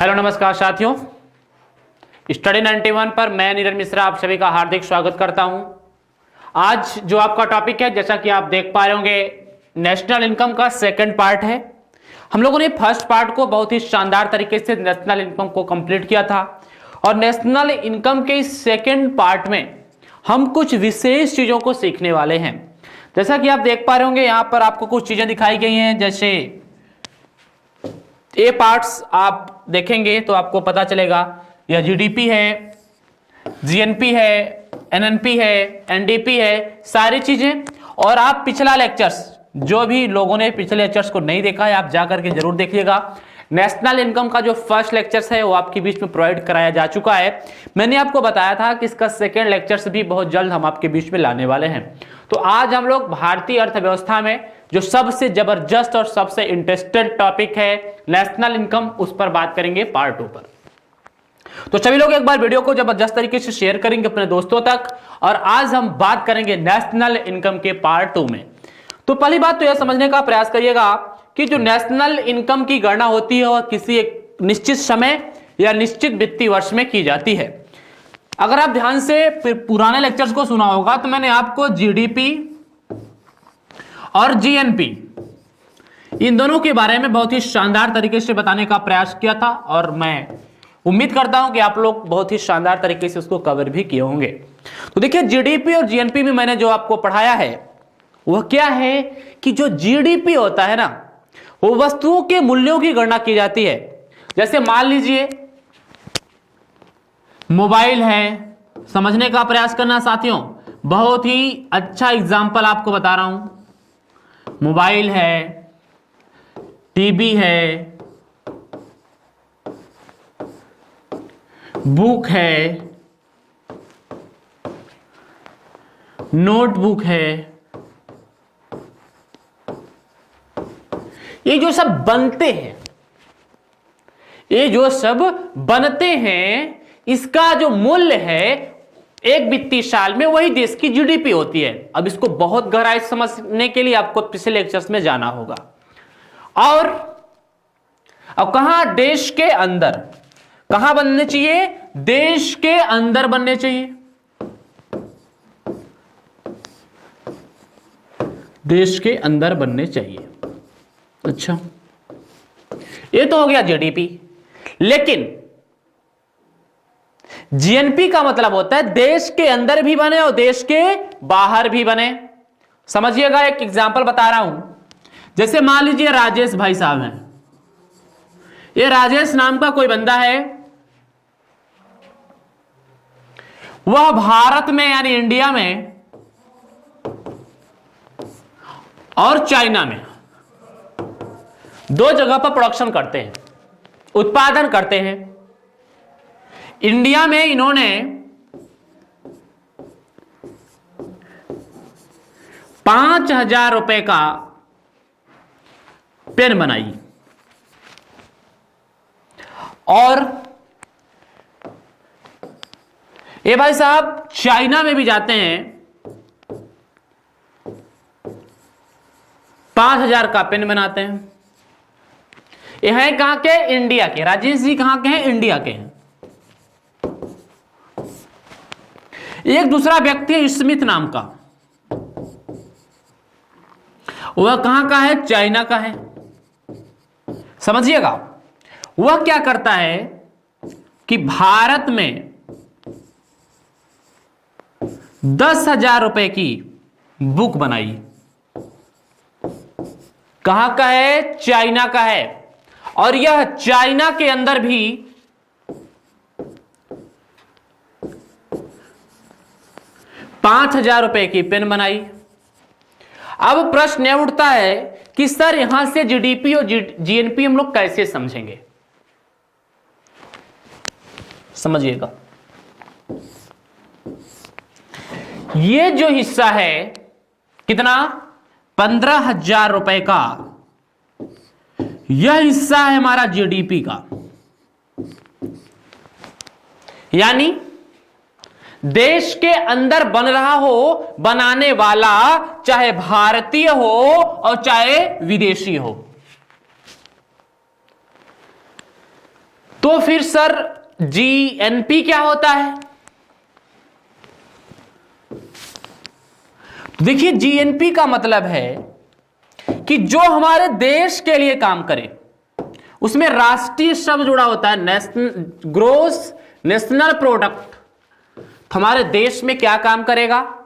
Hello नमस्कार साथियों, study 91 पर मैं नीरज मिश्रा आप सभी का हार्दिक स्वागत करता हूं। आज जो आपका टॉपिक है, जैसा कि आप देख पा रहे होंगे, नेशनल इनकम का सेकंड पार्ट है। हम लोगों ने फर्स्ट पार्ट को बहुत ही शानदार तरीके से नेशनल इनकम को कंप्लीट किया था और नेशनल इनकम के इस सेकंड पार्ट में हम कुछ विशेष चीजों को सीखने वाले हैं। जैसा कि आप देख पा रहे होंगे, यहां पर आपको कुछ चीजें दिखाई गई हैं। जैसे ए पार्ट्स आप देखेंगे तो आपको पता चलेगा यह जीडीपी है, जीएनपी है, एनएनपी है, एनडीपी है, सारी चीजें। और आप पिछला लेक्चर्स, जो भी लोगों ने पिछले लेक्चर्स को नहीं देखा है, आप जाकर के जरूर देखिएगा। नेशनल इनकम का जो फर्स्ट लेक्चर्स है वो आपके बीच में प्रोवाइड कराया जा चुका है। मैंने आपको बताया था कि इसका सेकेंड लेक्चर्स भी बहुत जल्द हम आपके बीच में लाने वाले हैं। तो आज हम लोग भारतीय अर्थव्यवस्था में जो सबसे जबरदस्त और सबसे इंटरेस्टेड टॉपिक है नेशनल इनकम, उस पर बात करेंगे पार्ट 2 पर। तो सभी लोग एक बार वीडियो को जबरदस्त तरीके से शेयर करेंगे अपने दोस्तों तक। और आज हम बात करेंगे नेशनल इनकम के पार्ट 2 में। तो पहली बात तो यह समझने का प्रयास करिएगा कि जो नेशनल इनकम की गणना होती है वह किसी एक निश्चित समय या निश्चित वित्तीय वर्ष में की जाती है। अगर आप ध्यान से पुराने लेक्चर्स को सुना होगा तो मैंने आपको जीडीपी और जीएनपी इन दोनों के बारे में बहुत ही शानदार तरीके से बताने का प्रयास किया था और मैं उम्मीद करता हूं कि आप लोग बहुत ही शानदार तरीके से उसको कवर भी किए होंगे। तो देखिए, जीडीपी और जीएनपी में मैंने जो आपको पढ़ाया है वह क्या है कि जो जीडीपी होता है ना, वो वस्तुओं के मूल्यों की गणना की जाती है। जैसे मान लीजिए मोबाइल है, समझने का प्रयास करना साथियों, बहुत ही अच्छा एग्जांपल आपको बता रहा हूं। मोबाइल है, टीवी है, बुक है, नोटबुक है, ये जो सब बनते हैं, इसका जो मूल्य है एक वित्तीय साल में, वही देश की जीडीपी होती है। अब इसको बहुत गहराई से समझने के लिए आपको पिछले लेक्चर्स में जाना होगा। और अब कहां, देश के अंदर, कहां बनने चाहिए? देश के अंदर बनने चाहिए। देश के अंदर बनने चाहिए। अच्छा, ये तो हो गया जीडीपी। लेकिन जीएनपी का मतलब होता है देश के अंदर भी बने और देश के बाहर भी बने। समझिएगा, एक एग्जांपल बता रहा हूं। जैसे मान लीजिए राजेश भाई साहब हैं। ये राजेश नाम का कोई बंदा है, वह भारत में यानी इंडिया में और चाइना में दो जगह पर प्रोडक्शन करते हैं, उत्पादन करते हैं। इंडिया में इन्होंने 5,000 रुपए का पेन बनाई और ये भाई साहब चाइना में भी जाते हैं, 5,000 का पेन बनाते हैं। ये हैं कहां के? इंडिया के। राजेश जी कहां के हैं? इंडिया के हैं। एक दूसरा व्यक्ति है स्मिथ नाम का, वह कहां का है? चाइना का है। समझिएगा, वह क्या करता है कि भारत में 10,000 रुपए की बुक बनाई। कहां का है? चाइना का है। और यह चाइना के अंदर भी 5,000 रुपए की पेन बनाई। अब प्रश्न यह उठता है कि सर यहां से जीडीपी और जीएनपी हम लोग कैसे समझेंगे? समझिएगा, ये जो हिस्सा है कितना? 15,000 रुपए का, यह हिस्सा है हमारा जीडीपी का। यानी देश के अंदर बन रहा हो, बनाने वाला चाहे भारतीय हो और चाहे विदेशी हो। तो फिर सर जीएनपी क्या होता है? देखिए जीएनपी का मतलब है कि जो हमारे देश के लिए काम करे, उसमें राष्ट्रीय शब्द जुड़ा होता है, ग्रोस नेशनल प्रोडक्ट। हमारे देश में क्या काम करेगा?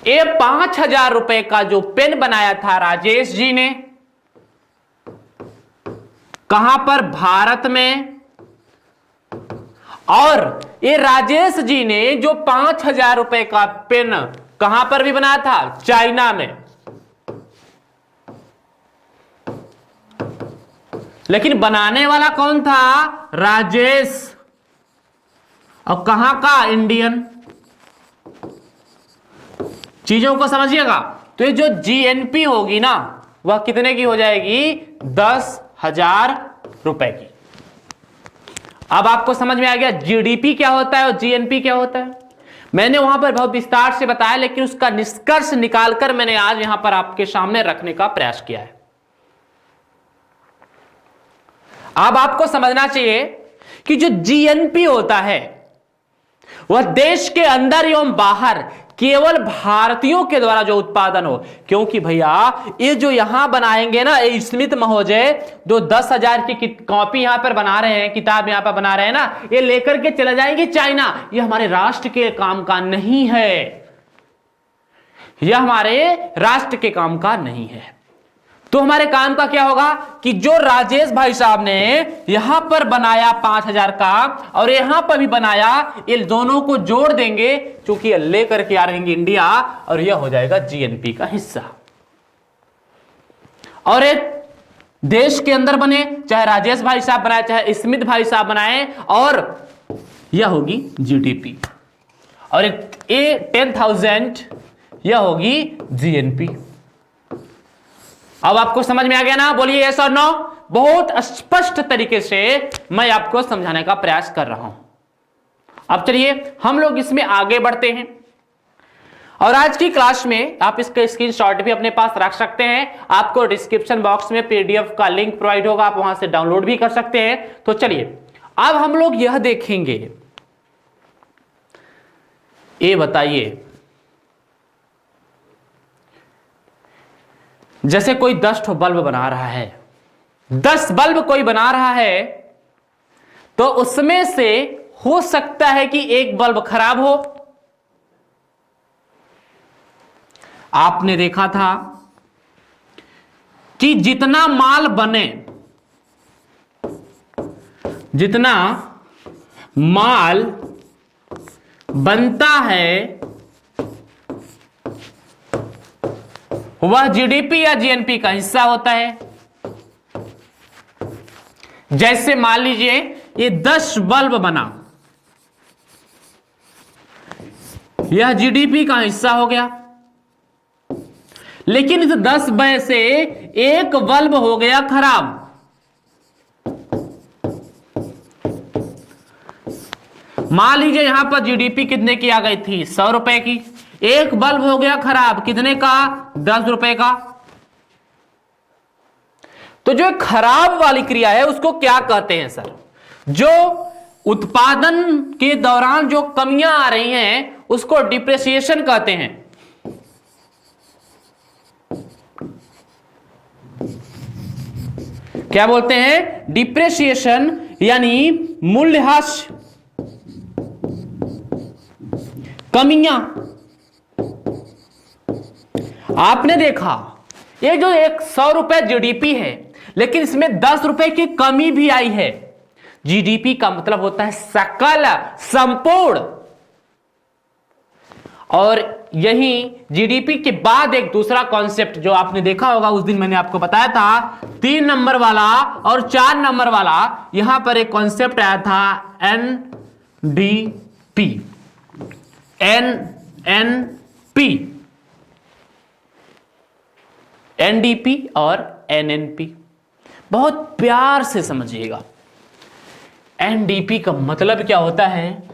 ये 5,000 रुपए का जो पेन बनाया था राजेश जी ने, कहां पर? भारत में। और ये राजेश जी ने जो 5,000 रुपए का पेन कहां पर भी बनाया था? चाइना में। लेकिन बनाने वाला कौन था? राजेश। और कहां का? इंडियन। चीजों को समझिएगा। तो ये जो जीएनपी होगी ना, वह कितने की हो जाएगी? 10,000 रुपए की। अब आपको समझ में आ गया जीडीपी क्या होता है और जीएनपी क्या होता है। मैंने वहां पर बहुत विस्तार से बताया, लेकिन उसका निष्कर्ष निकालकर मैंने आज यहां पर आपके सामने रखने का प्रयास किया है। अब आपको समझना चाहिए कि जो जीएनपी होता है वह देश के अंदर एवं बाहर केवल भारतीयों के द्वारा जो उत्पादन हो। क्योंकि भैया ये जो यहां बनाएंगे ना, ये स्मिथ महोदय जो 10,000 की कॉपी यहां पर बना रहे हैं, किताब यहां पर बना रहे हैं ना, ये लेकर के चले जाएंगे चाइना। ये हमारे राष्ट्र के काम का नहीं है, यह हमारे राष्ट्र के काम का नहीं है। तो हमारे काम का क्या होगा कि जो राजेश भाई साहब ने यहां पर बनाया 5,000 का और यहां पर भी बनाया, ये दोनों को जोड़ देंगे, क्योंकि ये लेकर के आ रहेंगे इंडिया, और यह हो जाएगा जीएनपी का हिस्सा। और एक देश के अंदर बने, चाहे राजेश भाई साहब बनाए चाहे स्मिथ भाई साहब बनाए, और यह होगी जीडीपी। और एक 10,000 यह होगी जीएनपी। अब आपको समझ में आ गया ना? बोलिए यस और नो। बहुत स्पष्ट तरीके से मैं आपको समझाने का प्रयास कर रहा हूं। अब चलिए हम लोग इसमें आगे बढ़ते हैं। और आज की क्लास में आप इसका स्क्रीनशॉट भी अपने पास रख सकते हैं। आपको डिस्क्रिप्शन बॉक्स में पीडीएफ का लिंक प्रोवाइड होगा, आप वहां से डाउनलोड भी कर सकते हैं। तो चलिए अब हम लोग यह देखेंगे, ये बताइए, जैसे कोई 10 ठो बल्ब बना रहा है, 10 बल्ब कोई बना रहा है, तो उसमें से हो सकता है कि एक बल्ब खराब हो। आपने देखा था कि जितना माल बने, जितना माल बनता है, वह जीडीपी या जीएनपी का हिस्सा होता है। जैसे मान लीजिए ये 10 बल्ब बना, यह जीडीपी का हिस्सा हो गया। लेकिन इस 10 में से एक बल्ब हो गया खराब। मान लीजिए यहां पर जीडीपी कितने की आ गई थी? 100 रुपए की। एक बल्ब हो गया खराब, कितने का? 10 रुपए का। तो जो खराब वाली क्रिया है उसको क्या कहते हैं सर? जो उत्पादन के दौरान जो कमियां आ रही हैं उसको डिप्रेशिएशन कहते हैं। क्या बोलते हैं? डिप्रेशिएशन, यानी मूल्यह्रास, कमियां। आपने देखा ये जो 100 रुपए जीडीपी है, लेकिन इसमें 10 रुपए की कमी भी आई है। जीडीपी का मतलब होता है सकल, संपूर्ण। और यही जीडीपी के बाद एक दूसरा कॉन्सेप्ट जो आपने देखा होगा, उस दिन मैंने आपको बताया था, 3 नंबर वाला और 4 नंबर वाला, यहां पर एक कॉन्सेप्ट आया था एनडीपी, एनएनपी, एनडीपी और एनएनपी। बहुत प्यार से समझिएगा। एनडीपी का मतलब क्या होता है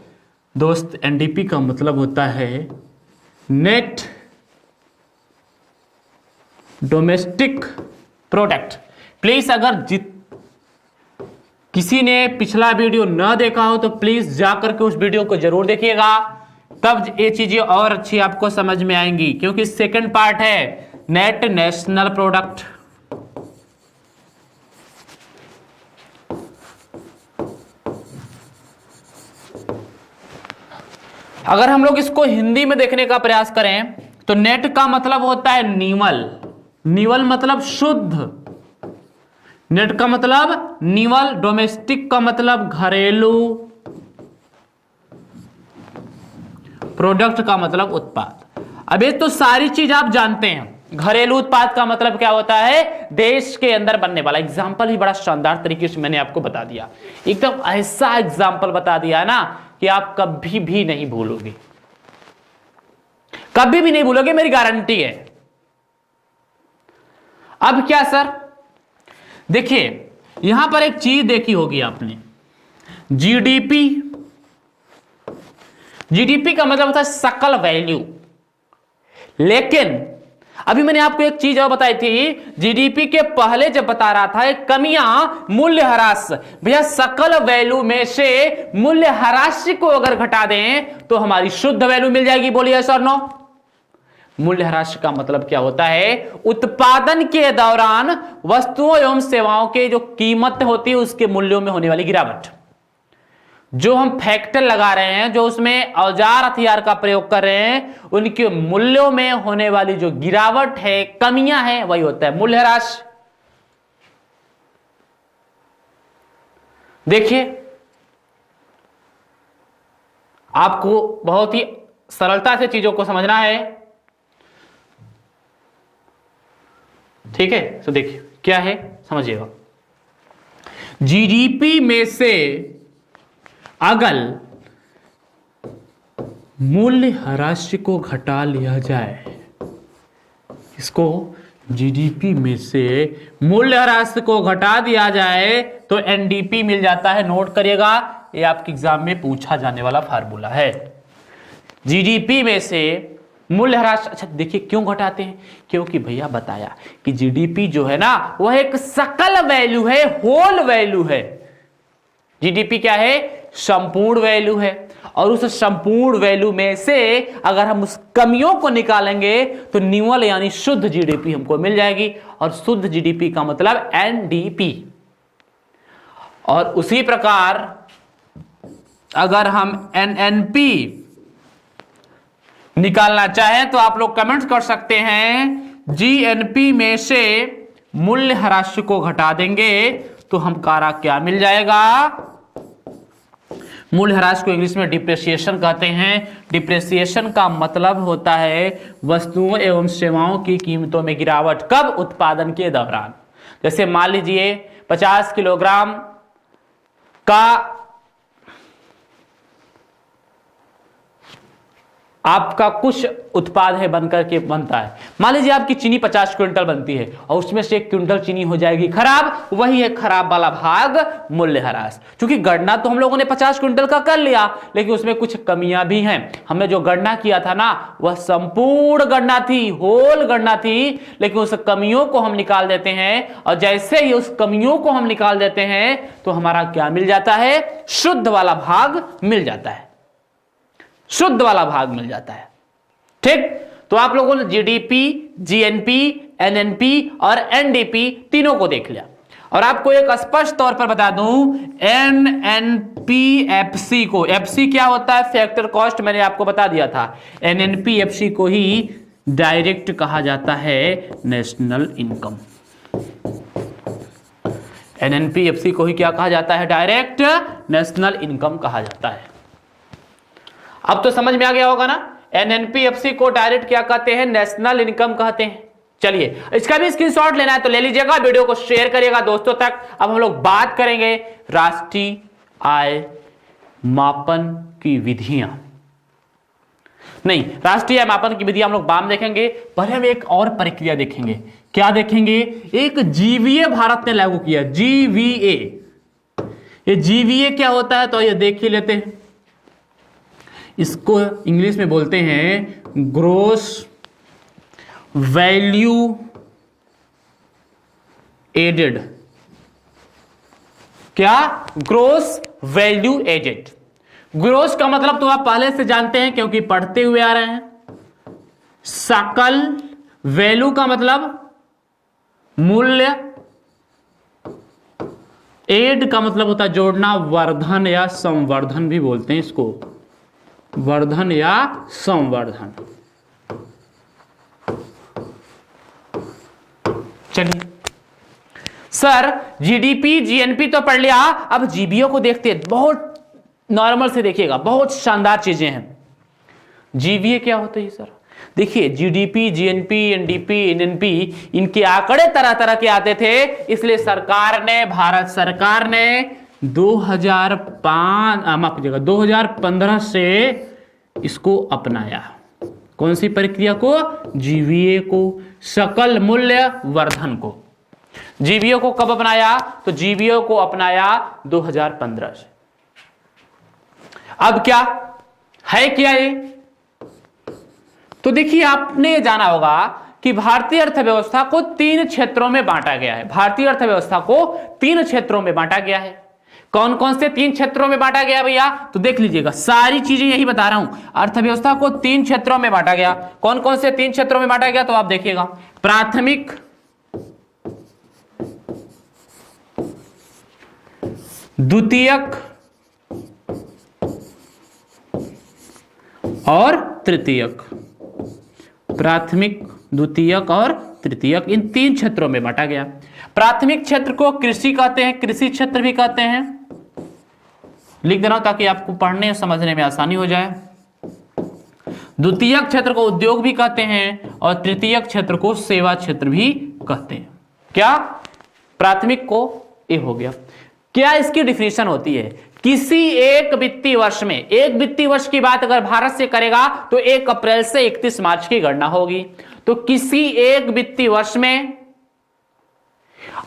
दोस्त? एनडीपी का मतलब होता है नेट डोमेस्टिक प्रोडक्ट। प्लीज अगर किसी ने पिछला वीडियो ना देखा हो तो प्लीज जाकर के उस वीडियो को जरूर देखिएगा, तब ये चीजें और अच्छी आपको समझ में आएंगी, क्योंकि सेकंड पार्ट है नेट नेशनल प्रोडक्ट। अगर हम लोग इसको हिंदी में देखने का प्रयास करें तो नेट का मतलब होता है निवल, निवल मतलब शुद्ध, नेट का मतलब निवल, डोमेस्टिक का मतलब घरेलू, प्रोडक्ट का मतलब उत्पाद। अब ये तो सारी चीज आप जानते हैं। घरेलू उत्पाद का मतलब क्या होता है, देश के अंदर बनने वाला। एग्जाम्पल ही बड़ा शानदार तरीके से मैंने आपको बता दिया, एकदम ऐसा एग्जाम्पल बता दिया है ना कि आप कभी भी नहीं भूलोगे, कभी भी नहीं भूलोगे, मेरी गारंटी है। अब क्या सर, देखिए यहां पर एक चीज देखी होगी आपने, जीडीपी। जीडीपी का मतलब होता है सकल वैल्यू, लेकिन अभी मैंने आपको एक चीज और बताई थी, जीडीपी के पहले जब बता रहा था एक कमियां मूल्यह्रास। भैया सकल वैल्यू में से मूल्यह्रास को अगर घटा दें तो हमारी शुद्ध वैल्यू मिल जाएगी। बोलिए सर नो। मूल्यह्रास का मतलब क्या होता है, उत्पादन के दौरान वस्तुओं एवं सेवाओं के जो कीमत होती है उसके मूल्यों में होने वाली गिरावट। जो हम फैक्टर लगा रहे हैं, जो उसमें औजार हथियार का प्रयोग कर रहे हैं, उनके मूल्यों में होने वाली जो गिरावट है, कमियां हैं, वही होता है मूल्यह्रास। देखिए आपको बहुत ही सरलता से चीजों को समझना है, ठीक है। तो देखिए क्या है, समझिएगा। जीडीपी में से अगर मूल्यह्रास को घटा लिया जाए, इसको जीडीपी में से मूल्यह्रास को घटा दिया जाए तो एनडीपी मिल जाता है। नोट करिएगा, ये आपके एग्जाम में पूछा जाने वाला फार्मूला है। जीडीपी में से मूल्यह्रास, अच्छा देखिए क्यों घटाते हैं, क्योंकि भैया बताया कि जीडीपी जो है ना वह एक सकल वैल्यू है, होल वैल्यू है। जीडीपी क्या है, संपूर्ण वैल्यू है, और उस संपूर्ण वैल्यू में से अगर हम उस कमियों को निकालेंगे तो निवल यानी शुद्ध जीडीपी हमको मिल जाएगी, और शुद्ध जीडीपी का मतलब एनडीपी। और उसी प्रकार अगर हम एनएनपी निकालना चाहें तो आप लोग कमेंट कर सकते हैं। जीएनपी में से मूल्यह्रास को घटा देंगे तो हमारा क्या मिल जाएगा, मूल्यह्रास को इंग्लिश में डिप्रेसिएशन कहते हैं। डिप्रेसिएशन का मतलब होता है वस्तुओं एवं सेवाओं की कीमतों में गिरावट। कब, उत्पादन के दौरान। जैसे मान लीजिए 50 किलोग्राम का आपका कुछ उत्पाद है बनकर के बनता है, मान लीजिए आपकी चीनी 50 क्विंटल बनती है और उसमें से 1 क्विंटल चीनी हो जाएगी खराब, वही है खराब वाला भाग मूल्यह्रास। क्योंकि गणना तो हम लोगों ने 50 क्विंटल का कर लिया, लेकिन उसमें कुछ कमियां भी हैं। हमने जो गणना किया था ना वह संपूर्ण गणना थी, होल गणना थी, लेकिन उस कमियों को हम निकाल देते हैं, और जैसे ही उस कमियों को हम निकाल देते हैं तो हमारा क्या मिल जाता है, शुद्ध वाला भाग मिल जाता है, शुद्ध वाला भाग मिल जाता है। ठीक, तो आप लोगों ने जीडीपी, जीएनपी, एनएनपी और एनडीपी तीनों को देख लिया। और आपको एक स्पष्ट तौर पर बता दूं, एनएनपीएफसी को, एफसी क्या होता है, फैक्टर कॉस्ट, मैंने आपको बता दिया था। एनएनपीएफसी को ही डायरेक्ट कहा जाता है नेशनल इनकम। एनएनपीएफसी को ही क्या कहा जाता है, डायरेक्ट नेशनल इनकम कहा जाता है। अब तो समझ में आ गया होगा ना, एनएनपीएफसी को डायरेक्ट क्या कहते हैं, नेशनल इनकम कहते हैं। चलिए इसका भी स्क्रीनशॉट लेना है तो ले लीजिएगा, वीडियो को शेयर करिएगा दोस्तों तक। अब हम लोग बात करेंगे राष्ट्रीय आय मापन की विधियां, नहीं राष्ट्रीय आय मापन की विधियां हम लोग बाद में देखेंगे। पहले हम एक और प्रक्रिया देखेंगे। क्या देखेंगे, एक जीवीए भारत ने लागू किया, जीवीए। ये जीवीए क्या होता है तो ये देख ही लेते हैं। इसको इंग्लिश में बोलते हैं ग्रोस वैल्यू एडेड, क्या? Gross value added. ग्रोस का मतलब तो आप पहले से जानते हैं क्योंकि पढ़ते हुए आ रहे हैं। सकल वैल्यू का मतलब मूल्य, एड का मतलब होता है जोड़ना, वर्धन या संवर्धन भी बोलते हैं इसको, वर्धन या संवर्धन। चलिए सर, जीडीपी जीएनपी तो पढ़ लिया, अब जीबीओ को देखते हैं। बहुत नॉर्मल से देखिएगा, बहुत शानदार चीजें हैं। जीवीए क्या होता है सर? देखिए, जीडीपी, जीएनपी, एनडीपी, एनएनपी, इनके आंकड़े तरह तरह के आते थे, इसलिए सरकार ने, भारत सरकार ने 2015 से इसको अपनाया। कौन सी प्रक्रिया को? जीवीए को, सकल मूल्य वर्धन को। जीवीओ को कब अपनाया? तो जीवीओ को अपनाया 2015 से। अब क्या है, क्या ये? तो देखिए, आपने जाना होगा कि भारतीय अर्थव्यवस्था को 3 क्षेत्रों में बांटा गया है। भारतीय अर्थव्यवस्था को 3 क्षेत्रों में बांटा गया है। कौन कौन से 3 क्षेत्रों में बांटा गया भैया? तो देख लीजिएगा, सारी चीजें यही बता रहा हूं। अर्थव्यवस्था को 3 क्षेत्रों में बांटा गया। कौन कौन से 3 क्षेत्रों में बांटा गया? तो आप देखिएगा, प्राथमिक, द्वितीयक और तृतीयक। प्राथमिक, द्वितीयक और तृतीयक, इन 3 क्षेत्रों में बांटा गया। प्राथमिक क्षेत्र को कृषि कहते हैं, कृषि क्षेत्र भी कहते हैं। लिख दे रहा हूं ताकि आपको पढ़ने और समझने में आसानी हो जाए। द्वितीयक क्षेत्र को उद्योग भी कहते हैं और तृतीयक क्षेत्र को सेवा क्षेत्र भी कहते हैं। क्या? प्राथमिक को ये हो गया। क्या इसकी डिफिनेशन होती है? किसी एक वित्तीय वर्ष में, एक वित्तीय वर्ष की बात अगर भारत से करेगा तो 1 अप्रैल से 31 मार्च की गणना होगी। तो किसी एक वित्तीय वर्ष में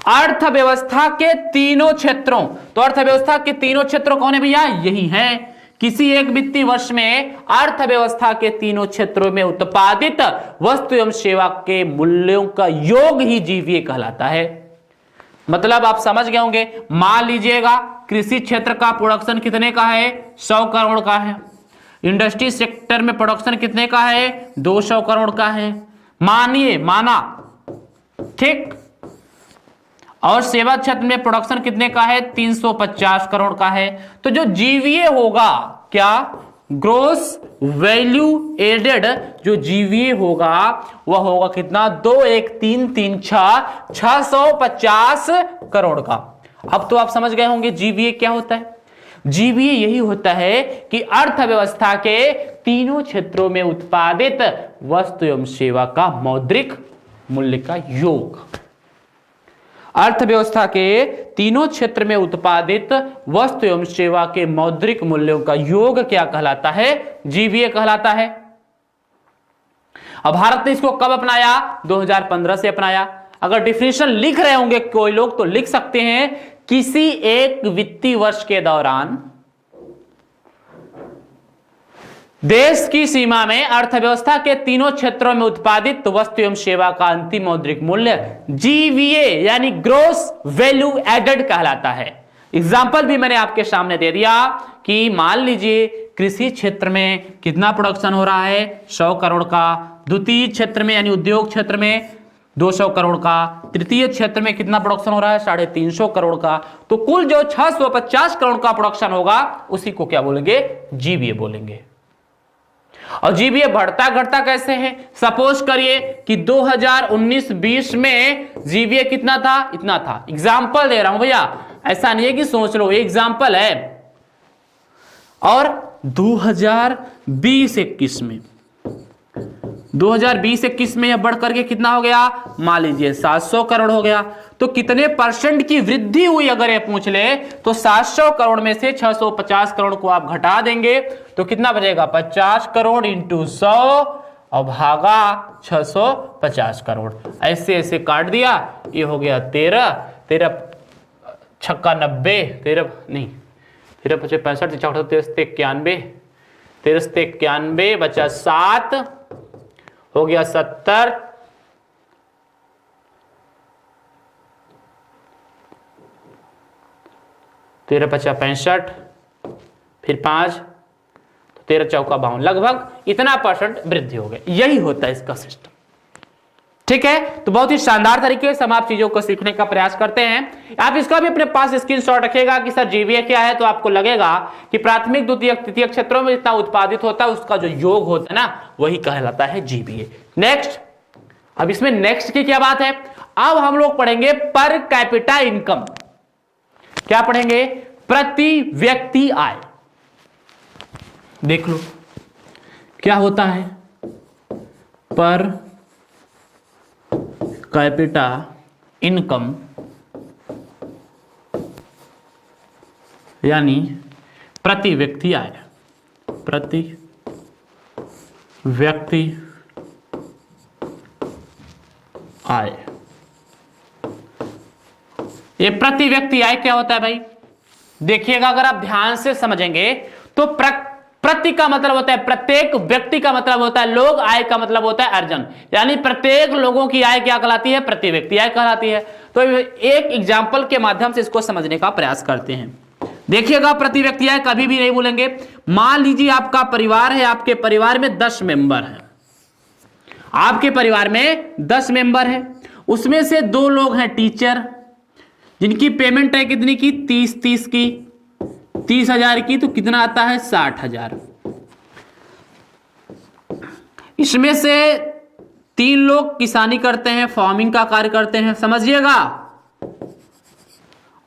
अर्थव्यवस्था के तीनों क्षेत्रों, तो अर्थव्यवस्था के तीनों क्षेत्रों कौन है भैया? यही है। किसी एक वित्तीय वर्ष में अर्थव्यवस्था के तीनों क्षेत्रों में उत्पादित वस्तु एवं सेवा के मूल्यों का योग ही जीवीए कहलाता है। मतलब आप समझ गए होंगे। मान लीजिएगा, कृषि क्षेत्र का प्रोडक्शन कितने का है? 100 करोड़ का है। इंडस्ट्री सेक्टर में प्रोडक्शन कितने का है? 200 करोड़ का है। माना, ठीक। और सेवा क्षेत्र में प्रोडक्शन कितने का है? 350 करोड़ का है। तो जो जीवीए होगा, क्या? ग्रोस वैल्यू एडेड, जो जीवीए होगा वह होगा कितना? 2 1 3 3 6 650 करोड़ का। अब तो आप समझ गए होंगे जीवीए क्या होता है। जीवीए यही होता है कि अर्थव्यवस्था के तीनों क्षेत्रों में उत्पादित वस्तु एवं सेवा का मौद्रिक मूल्य का योग। अर्थव्यवस्था के तीनों क्षेत्र में उत्पादित वस्तु एवं सेवा के मौद्रिक मूल्यों का योग क्या कहलाता है? जीवीए कहलाता है। अब भारत ने इसको कब अपनाया? 2015 से अपनाया। अगर डिफिनेशन लिख रहे होंगे कोई लोग तो लिख सकते हैं, किसी एक वित्तीय वर्ष के दौरान देश की सीमा में अर्थव्यवस्था के तीनों क्षेत्रों में उत्पादित वस्तु एवं सेवा का अंतिम मौद्रिक मूल्य जीवीए यानी ग्रोस वैल्यू एडेड कहलाता है। एग्जाम्पल भी मैंने आपके सामने दे दिया कि मान लीजिए कृषि क्षेत्र में कितना प्रोडक्शन हो रहा है? 100 करोड़ का। द्वितीय क्षेत्र में यानी उद्योग क्षेत्र में 200 करोड़ का। तृतीय क्षेत्र में कितना प्रोडक्शन हो रहा है? 350 करोड़ का। तो कुल जो 650 करोड़ का प्रोडक्शन होगा उसी को क्या बोलेंगे? जीवीए बोलेंगे। और जीवीए बढ़ता घटता कैसे है? सपोज करिए कि 2019-20 में जीवीए कितना था? इतना था। एग्जाम्पल दे रहा हूं भैया, ऐसा नहीं है कि सोच लो, ये एग्जाम्पल है। और 2020-21 में 2020-21 में यह बढ़ करके कितना हो गया? मान लीजिए 700 करोड़ हो गया। तो कितने % की वृद्धि हुई अगर ये पूछ ले तो 700 करोड़ में से 650 करोड़ को आप घटा देंगे तो कितना बचेगा? 50 करोड़ इंटू 100 और भागा 650 करोड़। ऐसे ऐसे काट दिया, ये हो गया 13 छक्का 90, 13 नहीं 13 पचे 65 91 91 बचा 7 हो गया 70 13 पचा 65, फिर 5, तो 13 चौका 52, लगभग इतना परसेंट वृद्धि हो गया। यही होता है इसका सिस्टम। ठीक है, तो बहुत ही शानदार तरीके से हम आप चीजों को सीखने का प्रयास करते हैं। आप इसका भी अपने पास स्क्रीनशॉट रखिएगा कि सर जीवीए क्या है, तो आपको लगेगा कि प्राथमिक द्वितीयक तृतीयक क्षेत्रों में जितना उत्पादित होता है उसका जो योग होता है ना, वही कहलाता है जीवीए। नेक्स्ट, अब इसमें नेक्स्ट की क्या बात है, अब हम लोग पढ़ेंगे पर कैपिटा इनकम। क्या पढ़ेंगे, प्रति व्यक्ति आय। देख लो क्या होता है पर कैपिटा इनकम, यानी प्रति व्यक्ति आय। प्रति व्यक्ति आय, ये प्रति व्यक्ति आय क्या होता है भाई, देखिएगा अगर आप ध्यान से समझेंगे तो प्रति का मतलब होता है प्रत्येक, व्यक्ति का मतलब होता है लोग, आय का मतलब होता है अर्जन, यानी प्रत्येक लोगों की आय क्या कहलाती है, प्रति व्यक्ति आय कहलाती है। तो एक एग्जांपल के माध्यम से इसको समझने का प्रयास करते हैं। देखिएगा प्रति व्यक्ति आय कभी भी नहीं भूलेंगे। मान लीजिए आपका परिवार है, आपके परिवार में 10 मेंबर है, आपके परिवार में 10 मेंबर है, उसमें से 2 लोग हैं टीचर, जिनकी पेमेंट है कितनी की, 30 की, 30,000 की, तो कितना आता है 60,000। इसमें से 3 लोग किसानी करते हैं, फार्मिंग का कार्य करते हैं, समझिएगा,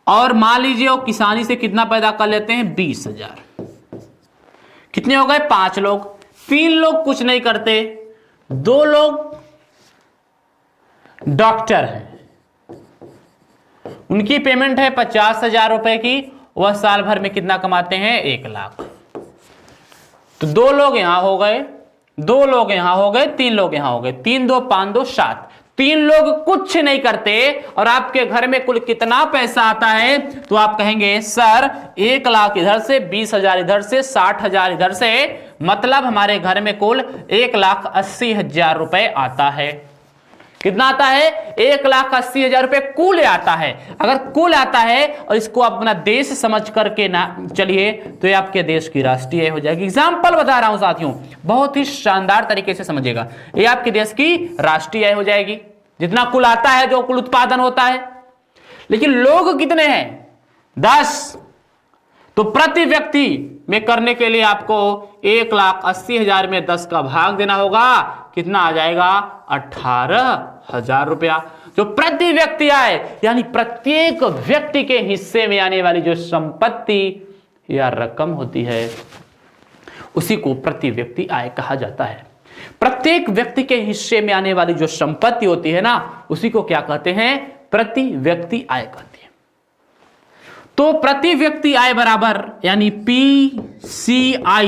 और मान लीजिए वो किसानी से कितना पैदा कर लेते हैं, 20,000। कितने हो गए, 5 लोग। 3 लोग कुछ नहीं करते, 2 लोग डॉक्टर हैं, उनकी पेमेंट है 50,000 रुपए की, वह साल भर में कितना कमाते हैं, 1 लाख। तो 2 लोग यहां हो गए, 2 लोग यहां हो गए, 3 लोग यहां हो गए, 3 2 5 2 7। 3 लोग कुछ नहीं करते और आपके घर में कुल कितना पैसा आता है, तो आप कहेंगे सर 1 लाख इधर से, 20,000 इधर से, 60,000 इधर से, मतलब हमारे घर में कुल 1,80,000 रुपए आता है। कितना आता है, 1,80,000 रुपए कुल आता है। अगर कुल आता है और इसको आप अपना देश समझ करके ना चलिए तो ये आपके देश की राष्ट्रीय आय हो जाएगी। एग्जाम्पल बता रहा हूं साथियों, बहुत ही शानदार तरीके से समझिएगा, ये आपके देश की राष्ट्रीय आय हो जाएगी, जितना कुल आता है, जो कुल उत्पादन होता है। लेकिन लोग कितने हैं, 10, तो प्रति व्यक्ति में करने के लिए आपको 1,80,000 में 10 का भाग देना होगा, कितना आ जाएगा, 18,000 रुपया। जो प्रति व्यक्ति आय, यानी प्रत्येक व्यक्ति के हिस्से में आने वाली जो संपत्ति या रकम होती है, उसी को प्रति व्यक्ति आय कहा जाता है। प्रत्येक व्यक्ति के हिस्से में आने वाली जो संपत्ति होती है ना, उसी को क्या कहते हैं, प्रति व्यक्ति आय कहते हैं। तो प्रति व्यक्ति आय बराबर, यानी PCI,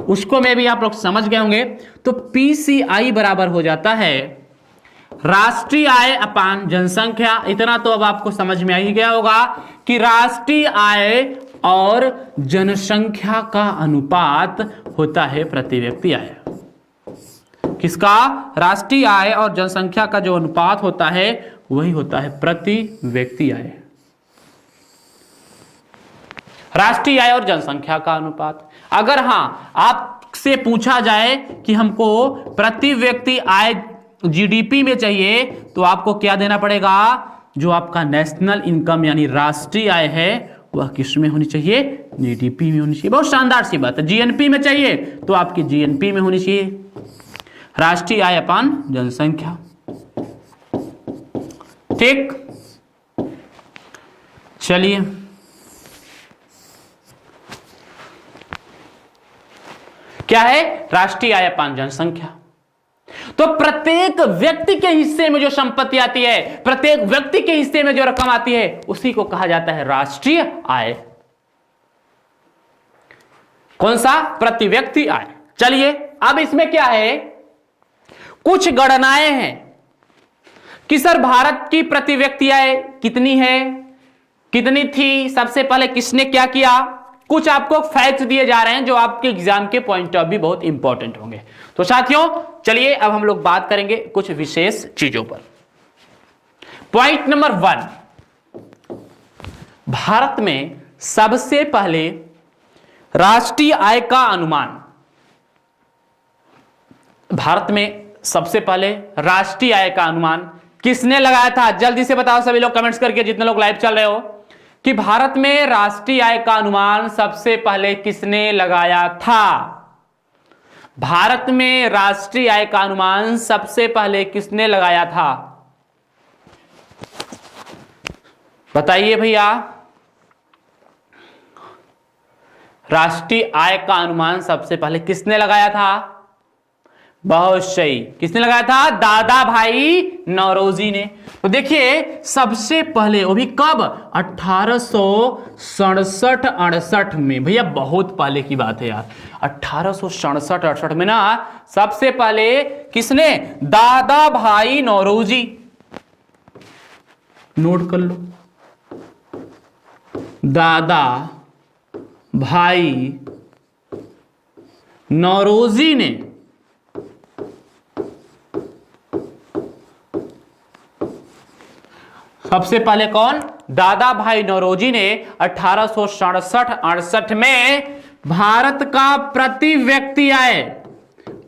उसको में भी आप लोग समझ गए होंगे। तो PCI बराबर हो जाता है राष्ट्रीय आय अपान जनसंख्या। इतना तो अब आपको समझ में आ ही गया होगा कि राष्ट्रीय आय और जनसंख्या का अनुपात होता है प्रति व्यक्ति आय। किसका, राष्ट्रीय आय और जनसंख्या का जो अनुपात होता है वही होता है प्रति व्यक्ति आय। राष्ट्रीय आय और जनसंख्या का अनुपात। अगर हां आपसे पूछा जाए कि हमको प्रति व्यक्ति आय जीडीपी में चाहिए, तो आपको क्या देना पड़ेगा, जो आपका नेशनल इनकम यानी राष्ट्रीय आय है वह किस में होनी चाहिए, जीडीपी में होनी चाहिए। बहुत शानदार सी बात है। जीएनपी में चाहिए तो आपकी जीएनपी में होनी चाहिए, राष्ट्रीय आय अपान जनसंख्या। ठीक, चलिए क्या है, राष्ट्रीय आय अपान जनसंख्या। तो प्रत्येक व्यक्ति के हिस्से में जो संपत्ति आती है, प्रत्येक व्यक्ति के हिस्से में जो रकम आती है, उसी को कहा जाता है राष्ट्रीय आय। कौन सा, प्रति व्यक्ति आय। चलिए अब इसमें क्या है, कुछ गणनाएं हैं कि सर भारत की प्रति व्यक्ति आय कितनी है, कितनी थी, सबसे पहले किसने क्या किया। कुछ आपको फैक्ट दिए जा रहे हैं जो आपके एग्जाम के पॉइंट ऑफ व्यू बहुत इंपॉर्टेंट होंगे। तो साथियों चलिए अब हम लोग बात करेंगे कुछ विशेष चीजों पर। पॉइंट नंबर 1, भारत में सबसे पहले राष्ट्रीय आय का अनुमान, भारत में सबसे पहले राष्ट्रीय आय का अनुमान किसने लगाया था? जल्दी से बताओ सभी लोग कमेंट्स करके, जितने लोग लाइव चल रहे हो, कि भारत में राष्ट्रीय आय का अनुमान सबसे पहले किसने लगाया था? भारत में राष्ट्रीय आय का अनुमान सबसे पहले किसने लगाया था? बताइए भैया। राष्ट्रीय आय का अनुमान सबसे पहले किसने लगाया था? बहुत सही, किसने लगाया था? दादा भाई नौरोजी ने। तो देखिए सबसे पहले, वो भी कब? 1867-68 में। भैया बहुत पहले की बात है यार, 1867-68 में ना सबसे पहले किसने? दादा भाई नौरोजी। नोट कर लो, दादा भाई नौरोजी ने सबसे पहले कौन? दादा भाई नौरोजी ने 1867-68 में भारत का प्रति व्यक्ति आय,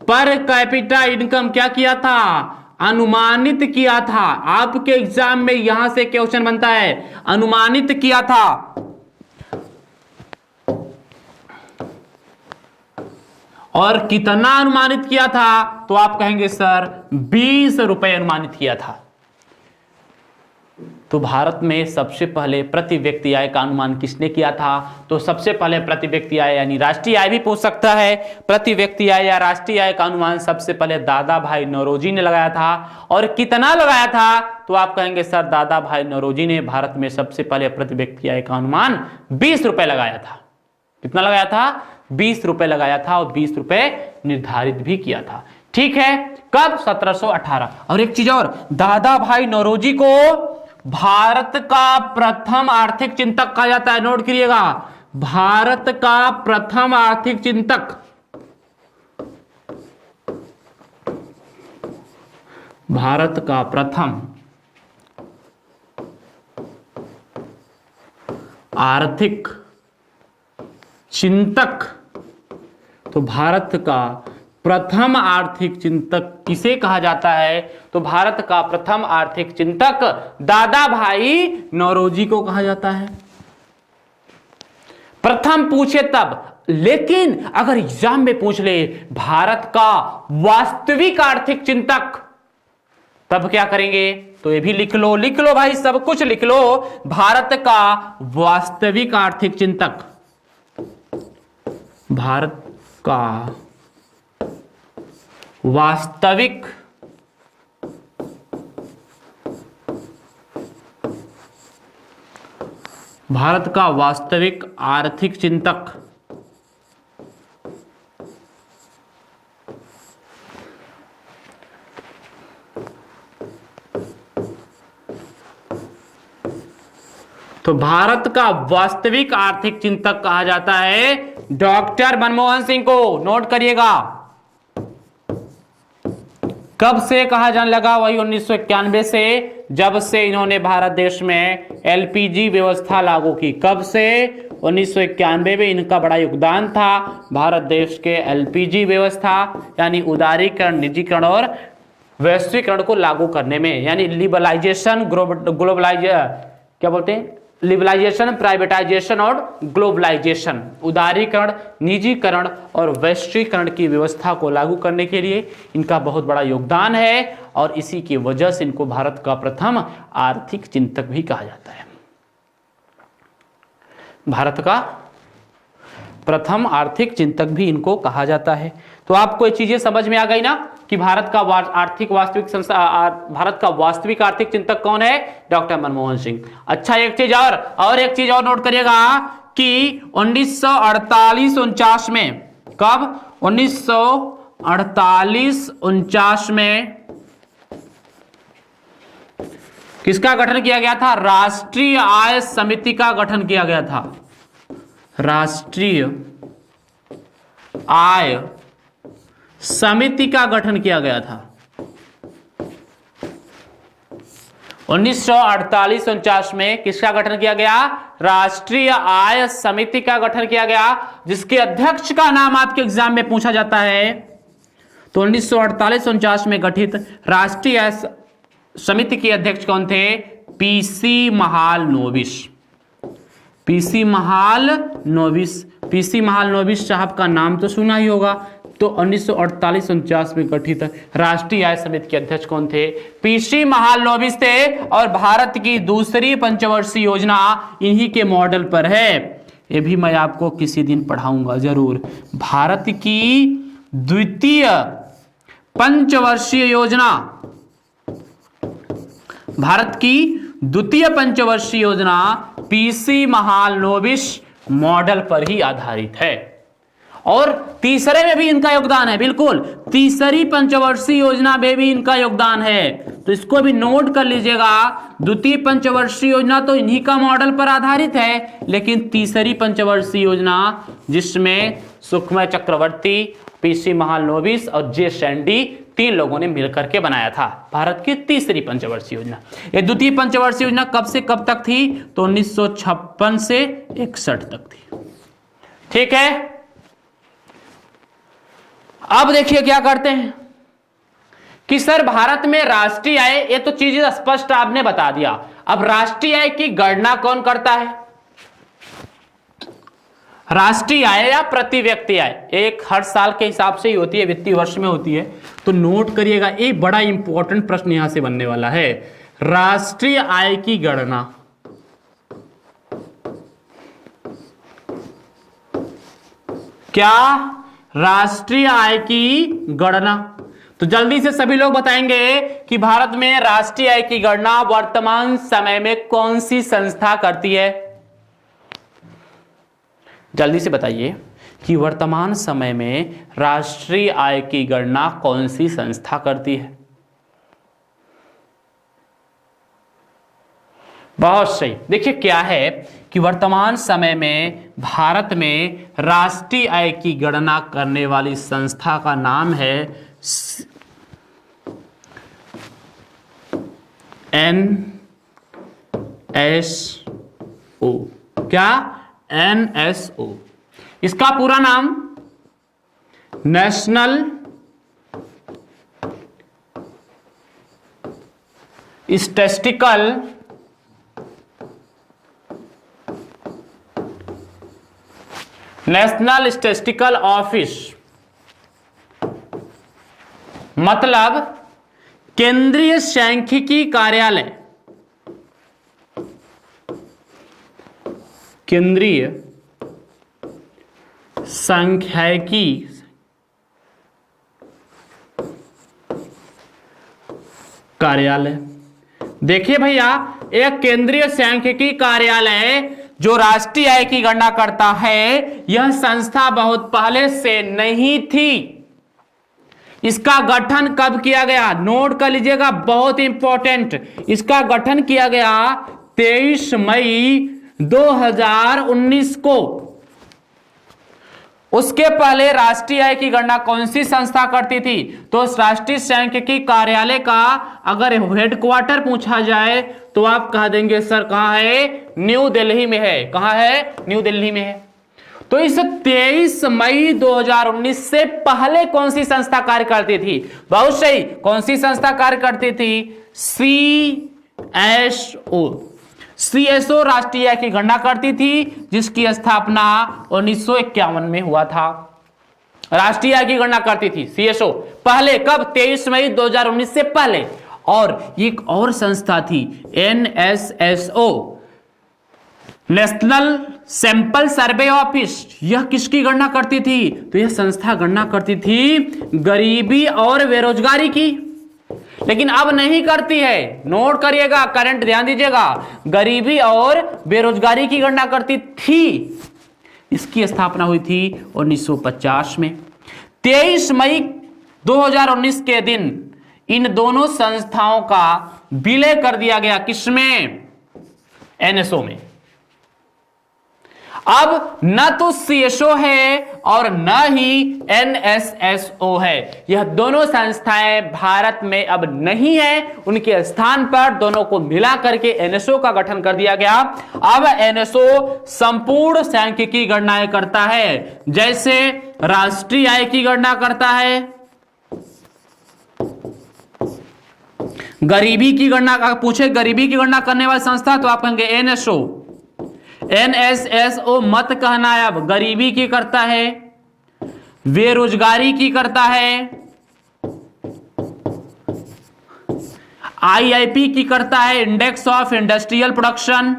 पर कैपिटा इनकम क्या किया था? अनुमानित किया था। आपके एग्जाम में यहां से क्वेश्चन बनता है, अनुमानित किया था। और कितना अनुमानित किया था? तो आप कहेंगे सर 20 रुपए अनुमानित किया था। तो भारत में सबसे पहले प्रति व्यक्ति आय का अनुमान किसने किया था? तो सबसे पहले प्रति व्यक्ति आय, यानी राष्ट्रीय आय भी पूछ सकता है, प्रति व्यक्ति आय या राष्ट्रीय आय का अनुमान सबसे पहले दादा भाई नौरोजी ने लगाया था। और कितना लगाया था? तो आप कहेंगे सर दादा भाई नौरोजी ने भारत में सबसे पहले प्रति व्यक्ति आय का अनुमान 20 रुपए लगाया था। कितना लगाया था? 20 रुपए लगाया था, और 20 रुपए निर्धारित भी किया था। ठीक है, कब? 1718। और एक चीज और, दादा भाई नौरोजी को भारत का प्रथम आर्थिक चिंतक कहा जाता है। नोट करिएगा, भारत का प्रथम आर्थिक चिंतक, भारत का प्रथम आर्थिक चिंतक। तो भारत का प्रथम आर्थिक चिंतक किसे कहा जाता है? तो भारत का प्रथम आर्थिक चिंतक दादा भाई नौरोजी को कहा जाता है। प्रथम पूछे तब, लेकिन अगर एग्जाम में पूछ ले भारत का वास्तविक आर्थिक चिंतक, तब क्या करेंगे? तो ये भी लिख लो, लिख लो भाई, सब कुछ लिख लो। भारत का वास्तविक आर्थिक चिंतक, भारत का वास्तविक भारत का वास्तविक आर्थिक चिंतक तो भारत का वास्तविक आर्थिक चिंतक कहा जाता है डॉक्टर मनमोहन सिंह को। नोट करिएगा, कब से कहा जाने लगा? वही 1991 से, जब से इन्होंने भारत देश में एलपीजी व्यवस्था लागू की। कब से? 1991 में इनका बड़ा योगदान था भारत देश के एलपीजी व्यवस्था, यानी उदारीकरण, निजीकरण और वैश्वीकरण को लागू करने में, यानी लिबरलाइजेशन, क्या बोलते हैं, लिबरलाइजेशन, प्राइवेटाइजेशन और ग्लोबलाइजेशन, उदारीकरण, निजीकरण और वैश्वीकरण की व्यवस्था को लागू करने के लिए इनका बहुत बड़ा योगदान है, और इसी की वजह से इनको भारत का प्रथम आर्थिक चिंतक भी कहा जाता है। भारत का प्रथम आर्थिक चिंतक भी इनको कहा जाता है। तो आपको ये चीजें समझ में आ गई ना कि भारत का वास्तविक आर्थिक चिंतक कौन है? डॉक्टर मनमोहन सिंह। अच्छा, एक चीज और एक चीज और नोट करिएगा कि 1948-49 में, कब? 1948-49 में किसका गठन किया गया था? राष्ट्रीय आय समिति का गठन किया गया था। राष्ट्रीय आय समिति का गठन किया गया था। 1948-49 में किसका गठन किया गया? राष्ट्रीय आय समिति का गठन किया गया, जिसके अध्यक्ष का नाम आपके एग्जाम में पूछा जाता है। तो 1948-49 में गठित राष्ट्रीय आय समिति के अध्यक्ष कौन थे? PC Mahalanobis. PC Mahalanobis, PC Mahalanobis साहब का नाम तो सुना ही होगा। तो 1948-49 में गठित राष्ट्रीय आय समिति के अध्यक्ष कौन थे? पीसी महालनोबिस थे। और भारत की दूसरी पंचवर्षीय योजना इन्हीं के मॉडल पर है। ये भी मैं आपको किसी दिन पढ़ाऊंगा जरूर। भारत की द्वितीय पंचवर्षीय योजना, भारत की द्वितीय पंचवर्षीय योजना पीसी महालनोबिस मॉडल पर ही आधारित है। और तीसरे में भी इनका योगदान है, बिल्कुल तीसरी पंचवर्षीय योजना में भी इनका योगदान है। तो इसको भी नोट कर लीजिएगा। द्वितीय पंचवर्षीय योजना तो इन्हीं का मॉडल पर आधारित है, लेकिन तीसरी पंचवर्षीय योजना जिसमें सुखमय चक्रवर्ती, पीसी महालनोबिस और जे सैंडी तीन लोगों ने मिलकर के बनाया था, भारत की तीसरी पंचवर्षीय योजना। ये द्वितीय पंचवर्षीय योजना कब से कब तक थी? तो 1956 से 61 तक थी। ठीक है, अब देखिए क्या करते हैं कि सर भारत में राष्ट्रीय आय, ये तो चीज स्पष्ट आपने बता दिया। अब राष्ट्रीय आय की गणना कौन करता है? राष्ट्रीय आय या प्रति व्यक्ति आय, एक हर साल के हिसाब से ही होती है, वित्तीय वर्ष में होती है। तो नोट करिएगा, एक बड़ा इंपॉर्टेंट प्रश्न यहां से बनने वाला है। राष्ट्रीय आय की गणना क्या? राष्ट्रीय आय की गणना। तो जल्दी से सभी लोग बताएंगे कि भारत में राष्ट्रीय आय की गणना वर्तमान समय में कौन सी संस्था करती है? जल्दी से बताइए कि वर्तमान समय में राष्ट्रीय आय की गणना कौन सी संस्था करती है? बहुत सही। देखिए क्या है कि वर्तमान समय में भारत में राष्ट्रीय आय की गणना करने वाली संस्था का नाम है NSO। क्या? NSO। इसका पूरा नाम नेशनल स्टैटिस्टिकल ऑफिस, मतलब केंद्रीय सांख्यिकी कार्यालय। केंद्रीय सांख्यिकी कार्यालय। देखिए भैया, एक केंद्रीय सांख्यिकी कार्यालय जो राष्ट्रीय आय की गणना करता है, यह संस्था बहुत पहले से नहीं थी। इसका गठन कब किया गया? नोट कर लीजिएगा, बहुत इंपॉर्टेंट। इसका गठन किया गया 23 मई 2019 को। उसके पहले राष्ट्रीय आय की गणना कौन सी संस्था करती थी? तो राष्ट्रीय सांख्यिकी कार्यालय का अगर हेडक्वार्टर पूछा जाए तो आप कह देंगे सर कहां है? न्यू दिल्ली में है। कहां है? न्यू दिल्ली में है। तो इस 23 मई 2019 से पहले कौन सी संस्था कार्य करती थी? बहुत सही, कौन सी संस्था कार्य करती थी? CSO राष्ट्रीय आय की गणना करती थी, जिसकी स्थापना 1951 में हुआ था। राष्ट्रीय आय की गणना करती थी CSO पहले, कब? 23 मई 2019 से पहले। और एक और संस्था थी NSSO, national sample survey office. यह किसकी गणना करती थी? तो यह संस्था गणना करती थी गरीबी और बेरोजगारी की, लेकिन अब नहीं करती है। नोट करिएगा, करंट ध्यान दीजिएगा। गरीबी और बेरोजगारी की गणना करती थी। इसकी स्थापना हुई थी 1950 में। 23 मई 2019 के दिन इन दोनों संस्थाओं का विलय कर दिया गया। किसमें? NSO में। अब न तो सीएसओ है और न ही एनएसएसओ है। यह दोनों संस्थाएं भारत में अब नहीं है, उनके स्थान पर दोनों को मिला करके एनएसओ का गठन कर दिया गया। अब एनएसओ संपूर्ण सांख्यिकी गणनाएं करता है, जैसे राष्ट्रीय आय की गणना करता है, गरीबी की गणना, पूछे गरीबी की गणना करने वाली संस्था तो आप कहेंगे एनएसओ। एनएसएसओ मत कहना है, अब गरीबी की करता है, बेरोजगारी की करता है, आईआईपी की करता है, index of industrial production,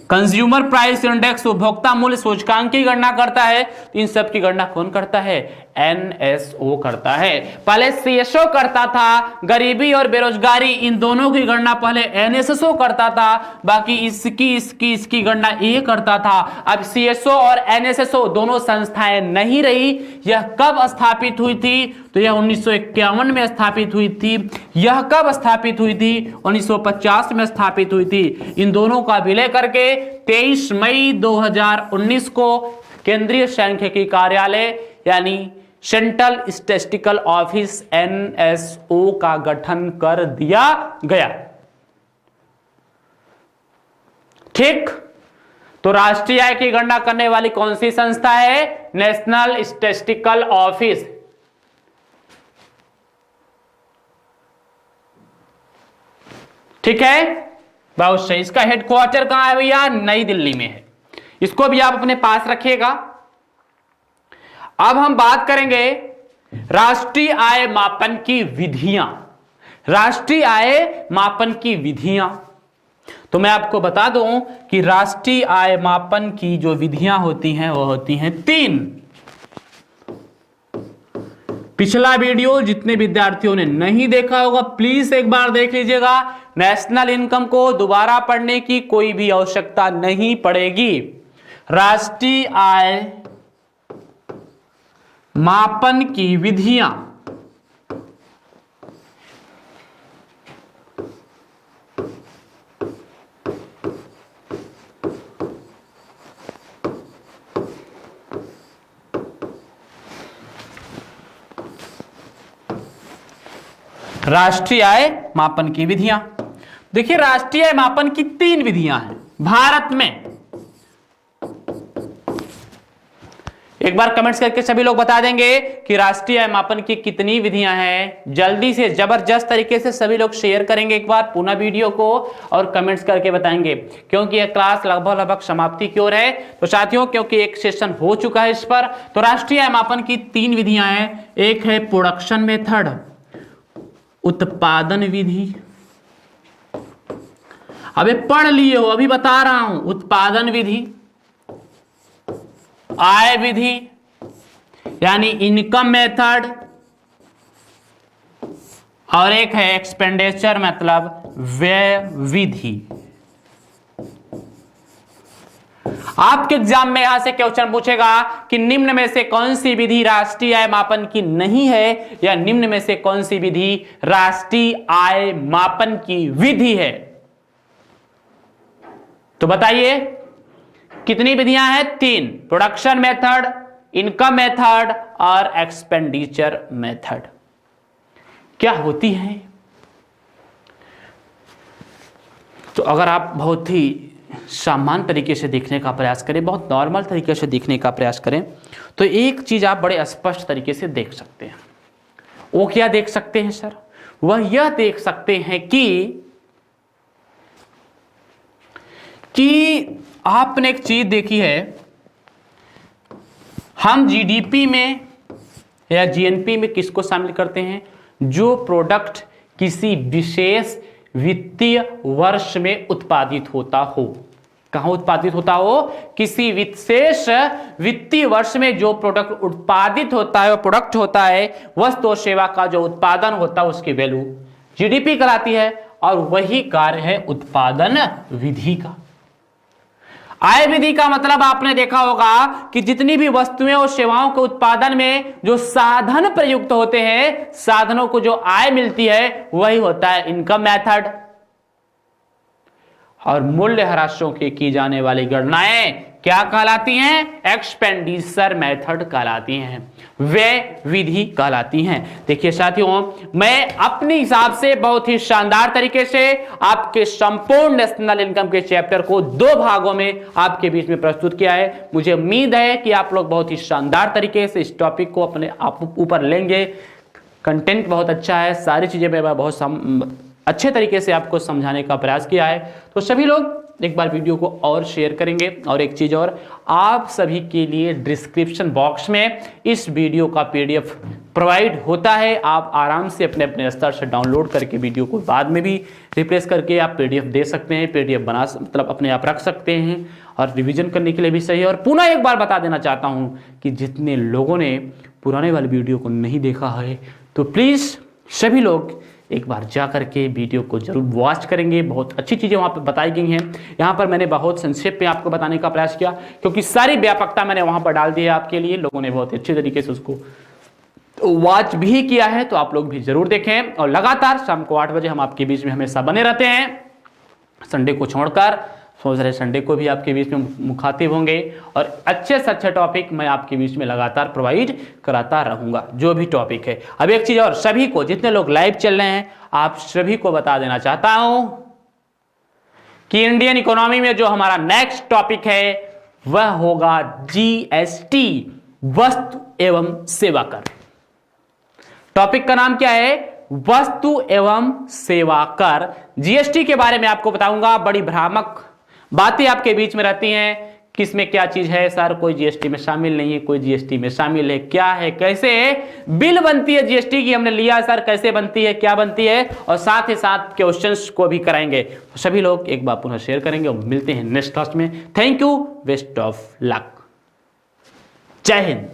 consumer price index उपभोक्ता मूल्य सूचकांक की गणना करता है। इन सब की गणना कौन करता है? एनएसओ करता है। पहले सीएसओ करता था, गरीबी और बेरोजगारी इन दोनों की गणना पहले एनएसएसओ करता था, बाकी इसकी गणना ये करता था। अब सीएसओ और एनएसएसओ दोनों संस्थाएं नहीं रही। यह कब स्थापित हुई थी? तो यह 1951 में स्थापित हुई थी। यह कब स्थापित हुई थी? 1950 में स्थापित हुई थी। इन दोनों का विलय करके 23 मई 2019 को केंद्रीय सांख्यिकी कार्यालय यानी सेंट्रल स्टैटिस्टिकल ऑफिस एनएसओ का गठन कर दिया गया। ठीक, तो राष्ट्रीय आय की गणना करने वाली कौन सी संस्था है? National statistical office. ठीक है, बहुत सही। इसका हेडक्वार्टर कहां है भैया? नई दिल्ली में है। इसको भी आप अपने पास रखिएगा। अब हम बात करेंगे राष्ट्रीय आय मापन की विधियां। राष्ट्रीय आय मापन की विधियां, तो मैं आपको बता दूं कि राष्ट्रीय आय मापन की जो विधियां होती हैं वो होती हैं 3। पिछला वीडियो जितने विद्यार्थियों ने नहीं देखा होगा प्लीज एक बार देख लीजिएगा। नेशनल इनकम को दोबारा पढ़ने की कोई भी आवश्यकता नहीं पड़ेगी। राष्ट्रीय आय मापन की विधियां, राष्ट्रीय आय मापन की विधियां। देखिए, राष्ट्रीय आय मापन की 3 विधियां हैं भारत में। एक बार कमेंट्स करके सभी लोग बता देंगे कि राष्ट्रीय आय मापन की कितनी विधियां हैं। जल्दी से जबरदस्त तरीके से सभी लोग शेयर करेंगे एक बार पुनः वीडियो को और कमेंट्स करके बताएंगे, क्योंकि यह क्लास लगभग समाप्ति की ओर है। तो साथियों, क्योंकि एक सेशन हो चुका है इस पर, तो राष्ट्रीय आय मापन की 3 विधियां हैं। एक है प्रोडक्शन मेथड, उत्पादन विधि। अबे पढ़ लिए हो, अभी बता रहा हूं। उत्पादन विधि, आय विधि यानी इनकम मेथड, और एक है एक्सपेंडिचर मतलब व्यय विधि। आपके एग्जाम में यहां से क्वेश्चन पूछेगा कि निम्न में से कौन सी विधि राष्ट्रीय आय मापन की नहीं है, या निम्न में से कौन सी विधि राष्ट्रीय आय मापन की विधि है। तो बताइए कितनी विधियां हैं? 3। प्रोडक्शन मेथड, इनकम मेथड और एक्सपेंडिचर मेथड। क्या होती है? तो अगर आप बहुत ही सामान्य तरीके से देखने का प्रयास करें, बहुत नॉर्मल तरीके से देखने का प्रयास करें, तो एक चीज आप बड़े स्पष्ट तरीके से देख सकते हैं। वो क्या देख सकते हैं सर? वह यह देख सकते हैं कि आपने एक चीज देखी है, हम जीडीपी में या जीएनपी में किसको शामिल करते हैं? जो प्रोडक्ट किसी विशेष वित्तीय वर्ष में उत्पादित होता हो। कहां उत्पादित होता हो? किसी विशेष वित्तीय वर्ष में जो प्रोडक्ट उत्पादित होता है, वो प्रोडक्ट होता है, वस्तु और सेवा का जो उत्पादन होता है, उसकी वैल्यू जीडीपी कहलाती है। और वही कार्य है उत्पादन विधि का। आय विधि का मतलब आपने देखा होगा कि जितनी भी वस्तुएं और सेवाओं के उत्पादन में जो साधन प्रयुक्त होते हैं, साधनों को जो आय मिलती है, वही होता है इनकम मेथड। और मूल्यह्रासों के की जाने वाली गणनाएं क्या कहलाती हैं? एक्सपेंडिचर मेथड कहलाती हैं, व्यय विधि कहलाती हैं। देखिए साथियों, मैं अपने हिसाब से बहुत ही शानदार तरीके से आपके संपूर्ण नेशनल इनकम के चैप्टर को 2 भागों में आपके बीच में प्रस्तुत किया है। मुझे उम्मीद है कि आप लोग बहुत ही शानदार तरीके से इस टॉपिक को अपने आप ऊपर लेंगे। कंटेंट बहुत अच्छा है, सारी चीजें मैं बहुत अच्छे तरीके से आपको समझाने का प्रयास किया है। तो सभी लोग एक बार वीडियो को और शेयर करेंगे। और एक चीज और, आप सभी के लिए डिस्क्रिप्शन बॉक्स में इस वीडियो का पीडीएफ प्रोवाइड होता है। आप आराम से अपने अपने स्तर से डाउनलोड करके वीडियो को बाद में भी रिप्लेस करके आप पीडीएफ दे सकते हैं, पीडीएफ बना मतलब अपने आप रख सकते हैं और रिवीजन करने के लिए भी सही है। और पुनः एक बार बता देना चाहता हूं कि जितने लोगों ने पुराने वाले वीडियो को नहीं देखा है तो प्लीज सभी लोग एक बार जा करके वीडियो को जरूर वॉच करेंगे। बहुत अच्छी चीजें वहां पर बताई गई हैं। यहां पर मैंने बहुत संक्षेप में आपको बताने का प्रयास किया क्योंकि सारी व्यापकता मैंने वहां पर डाल दी है आपके लिए। लोगों ने बहुत अच्छे तरीके से उसको वॉच भी किया है, तो आप लोग भी जरूर देखें। और लगातार शाम को 8 बजे हम आपके बीच में हमेशा बने रहते हैं। संडे को छोड़कर सोच रहे संडे को भी आपके बीच में मुखातिब होंगे और अच्छे से अच्छे टॉपिक मैं आपके बीच में लगातार प्रोवाइड कराता रहूंगा, जो भी टॉपिक है। अब एक चीज और, सभी को, जितने लोग लाइव चल रहे हैं, आप सभी को बता देना चाहता हूं कि इंडियन इकोनॉमी में जो हमारा नेक्स्ट टॉपिक है वह होगा जीएसटी, वस्तु एवं सेवा कर। टॉपिक का नाम क्या है? वस्तु एवं सेवा कर। जीएसटी के बारे में आपको बताऊंगा। बड़ी भ्रामक बातें आपके बीच में रहती हैं, किसमें क्या चीज है सर, कोई जीएसटी में शामिल नहीं है, कोई जीएसटी में शामिल है, क्या है, कैसे बिल बनती है जीएसटी की, हमने लिया सर, कैसे बनती है, क्या बनती है, और साथ ही साथ क्वेश्चंस को भी कराएंगे। तो सभी लोग एक बार पुनः शेयर करेंगे और मिलते हैं नेक्स्ट क्लास में। Thank you, best of luck, जय हिंद।